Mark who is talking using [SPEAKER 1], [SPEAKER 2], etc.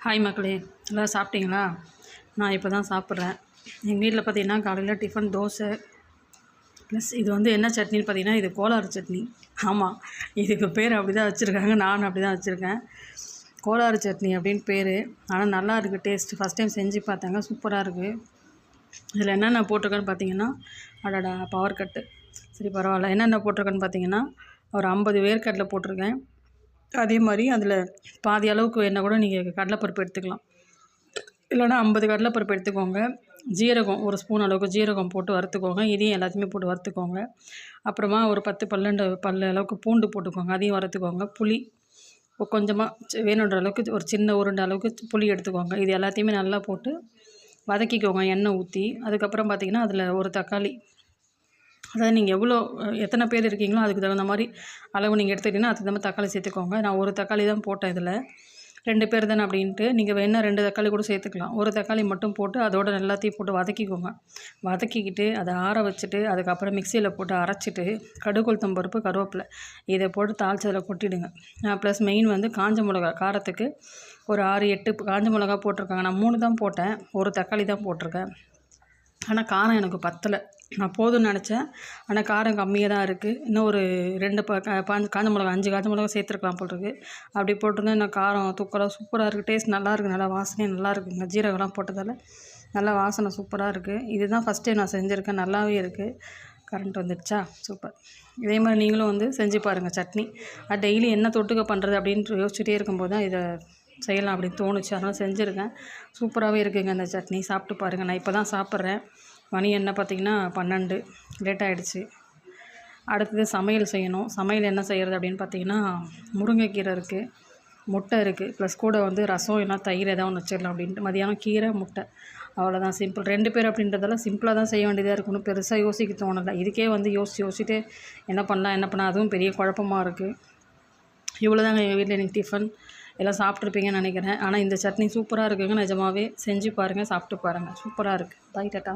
[SPEAKER 1] Hi மக்களே, எல்லோரும் சாப்பிட்டீங்களா? நான் இப்போ தான் சாப்பிட்றேன். எங்கள் வீட்டில் பார்த்தீங்கன்னா காலையில் டிஃபன் தோசை ப்ளஸ் இது என்ன சட்னின்னு பார்த்தீங்கன்னா, இது கோலாறு சட்னி. ஆமாம், இதுக்கு பேர் அப்படி தான் வச்சுருக்காங்க, நானும் அப்படி தான் வச்சுருக்கேன். கோலாறு சட்னி அப்படின்னு பேர். ஆனால் நல்லா இருக்குது டேஸ்ட்டு. ஃபஸ்ட் டைம் செஞ்சு பார்த்தாங்க, சூப்பராக இருக்குது. இதில் என்னென்ன போட்டிருக்கேன்னு பார்த்தீங்கன்னா, அடடா பவர் கட்டு. சரி பரவாயில்ல. என்னென்ன போட்டிருக்கேன்னு பார்த்தீங்கன்னா, ஒரு 50 வேர்க்கடலை போட்டிருக்கேன். அதே மாதிரி அதில் பாதி அளவுக்கு வேணால் கூட நீங்கள் கடலைப்பருப்பு எடுத்துக்கலாம், இல்லைனா 50 கடலைப்பருப்பு எடுத்துக்கோங்க. ஜீரகம் ஒரு ஸ்பூன் அளவுக்கு ஜீரகம் போட்டு வறுத்துக்கோங்க. இதையும் எல்லாத்தையுமே போட்டு வறுத்துக்கோங்க. அப்புறமா ஒரு 10-12 பல் அளவுக்கு பூண்டு போட்டுக்கோங்க, அதையும் வறுத்துக்கோங்க. புளி கொஞ்சமாக வேணுன்ற அளவுக்கு ஒரு சின்ன உருண்டை அளவுக்கு புளி எடுத்துக்கோங்க. இது எல்லாத்தையுமே நல்லா போட்டு வதக்கிக்கோங்க எண்ணெய் ஊற்றி. அதுக்கப்புறம் பார்த்திங்கன்னா அதில் ஒரு தக்காளி, அதாவது நீங்கள் எத்தனை பேர் இருக்கீங்களோ அதுக்கு தகுந்த மாதிரி அளவு நீங்கள் எடுத்துக்கிட்டிங்கன்னா அதுக்கு தகுந்த மாதிரி தக்காளி சேர்த்துக்கோங்க. நான் ஒரு தக்காளி தான் போட்டேன் இதில், 2 பேர் தானே அப்படின்ட்டு. நீங்கள் வேணால் 2 தக்காளி கூட சேர்த்துக்கலாம். ஒரு தக்காளி மட்டும் போட்டு அதோட எல்லாத்தையும் போட்டு வதக்கிக்கோங்க. வதக்கிக்கிட்டு அதை ஆற வச்சுட்டு அதுக்கப்புறம் மிக்சியில் போட்டு அரைச்சிட்டு கடுகு உளுத்தம் பருப்பு கருவேப்பிலை இதை போட்டு தாளிச்சதில் கொட்டிடுங்க. ப்ளஸ் மெயின் காஞ்ச மிளகா, காரத்துக்கு ஒரு 6-8 காஞ்ச மிளகா போட்டிருக்காங்க. நான் 3 தான் போட்டேன், ஒரு தக்காளி தான் போட்டிருக்கேன். ஆனால் காரம் எனக்கு பத்தலை. நான் போதும்னு நினச்சேன், ஆனால் காரம் கம்மியாக தான் இருக்குது. இன்னும் ஒரு 2 காஞ்ச மிளகா 5 காஞ்ச மிளகா சேர்த்துருக்கலாம் போட்டிருக்கு. அப்படி போட்டிருந்தா இன்னும் காரம் தூக்கலாக சூப்பராக இருக்குது. டேஸ்ட் நல்லாயிருக்கு, நல்லா வாசனையும் நல்லா இருக்குங்க. ஜீரகம்லாம் போட்டதால் நல்லா வாசனை சூப்பராக இருக்குது. இதுதான் ஃபஸ்ட் டைம் நான் செஞ்சுருக்கேன், நல்லாவே இருக்குது. கரண்ட் வந்துடுச்சா, சூப்பர். இதே மாதிரி நீங்களும் செஞ்சு பாருங்கள் சட்னி. அது டெய்லி என்ன தொட்டுக்க பண்ணுறது அப்படின்ட்டு யோசிச்சுட்டே இருக்கும்போது தான் இதை செய்யலாம் அப்படின்னு தோணுச்சு, அதனால் செஞ்சுருக்கேன். சூப்பராகவே இருக்குதுங்க இந்த சட்னி. சாப்பிட்டு பாருங்கள். நான் இப்போ தான் சாப்பிட்றேன். மணி என்ன பார்த்திங்கன்னா 12, லேட் ஆகிடுச்சு. அடுத்தது சமையல் செய்யணும். சமையல் என்ன செய்கிறது அப்படின்னு பார்த்திங்கன்னா, முருங்கைக்கீரை இருக்குது, முட்டை இருக்குது, ப்ளஸ் கூட ரசம் இல்லைனா தயிர் ஏதாவது ஒன்று வச்சிடலாம் அப்படின்ட்டு. மதியானம் கீரை முட்டை, அவ்வளோதான். சிம்பிள். 2 பேர் அப்படின்றதால சிம்பிளாக தான் செய்ய வேண்டியதாக இருக்கணும், பெருசாக யோசிக்க தோணலை. இதுக்கே யோசிச்சுட்டு என்ன பண்ணலாம் அதுவும் பெரிய குழப்பமாக இருக்குது. இவ்வளோ தாங்க எங்கள் வீட்டில் இன்றைக்கி டிஃபன். எல்லாம் சாப்பிட்ருப்பீங்கன்னு நினைக்கிறேன். ஆனால் இந்த சட்னி சூப்பராக இருக்குங்க. நிஜமாகவே செஞ்சு பாருங்கள், சாப்பிட்டு பாருங்கள். சூப்பராக இருக்குது. பாய், டாட்டா.